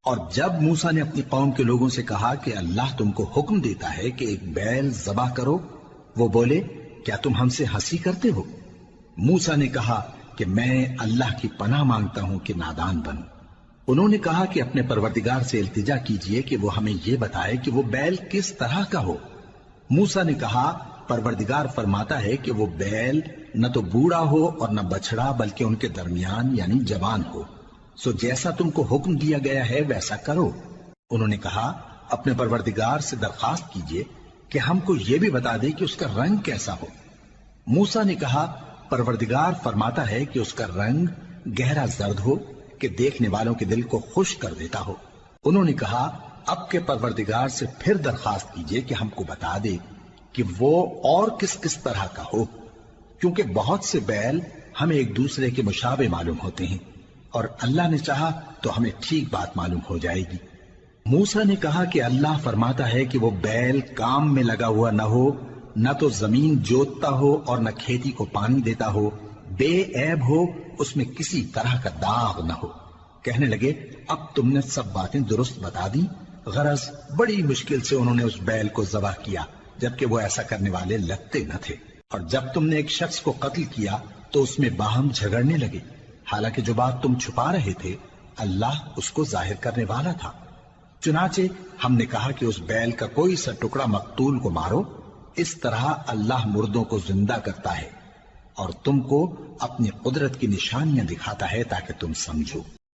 اور جب موسیٰ نے اپنی قوم کے لوگوں سے کہا کہ اللہ تم کو حکم دیتا ہے کہ ایک بیل ذبح کرو، وہ بولے کیا تم ہم سے ہنسی کرتے ہو؟ موسیٰ نے کہا کہ میں اللہ کی پناہ مانگتا ہوں کہ نادان بنوں۔ انہوں نے کہا کہ اپنے پروردگار سے التجا کیجئے کہ وہ ہمیں یہ بتائے کہ وہ بیل کس طرح کا ہو۔ موسیٰ نے کہا پروردگار فرماتا ہے کہ وہ بیل نہ تو بوڑھا ہو اور نہ بچڑا، بلکہ ان کے درمیان یعنی جوان ہو، سو جیسا تم کو حکم دیا گیا ہے ویسا کرو۔ انہوں نے کہا اپنے پروردگار سے درخواست کیجئے کہ ہم کو یہ بھی بتا دے کہ اس کا رنگ کیسا ہو۔ موسیٰ نے کہا پروردگار فرماتا ہے کہ اس کا رنگ گہرا زرد ہو کہ دیکھنے والوں کے دل کو خوش کر دیتا ہو۔ انہوں نے کہا اب کے پروردگار سے پھر درخواست کیجئے کہ ہم کو بتا دے کہ وہ اور کس کس طرح کا ہو، کیونکہ بہت سے بیل ہمیں ایک دوسرے کے مشابہ معلوم ہوتے ہیں، اور اللہ نے چاہا تو ہمیں ٹھیک بات معلوم ہو جائے گی۔ موسیٰ نے کہا کہ اللہ فرماتا ہے کہ وہ بیل کام میں لگا ہوا نہ ہو، نہ تو زمین جوتتا ہو اور نہ کھیتی کو پانی دیتا ہو، بے عیب ہو، اس میں کسی طرح کا داغ نہ ہو۔ کہنے لگے اب تم نے سب باتیں درست بتا دی۔ غرض بڑی مشکل سے انہوں نے اس بیل کو ذبح کیا، جبکہ وہ ایسا کرنے والے لگتے نہ تھے۔ اور جب تم نے ایک شخص کو قتل کیا تو اس میں باہم جھگڑنے لگے، حالانکہ جو بات تم چھپا رہے تھے اللہ اس کو ظاہر کرنے والا تھا۔ چنانچہ ہم نے کہا کہ اس بیل کا کوئی سا ٹکڑا مقتول کو مارو، اس طرح اللہ مردوں کو زندہ کرتا ہے اور تم کو اپنی قدرت کی نشانیاں دکھاتا ہے تاکہ تم سمجھو۔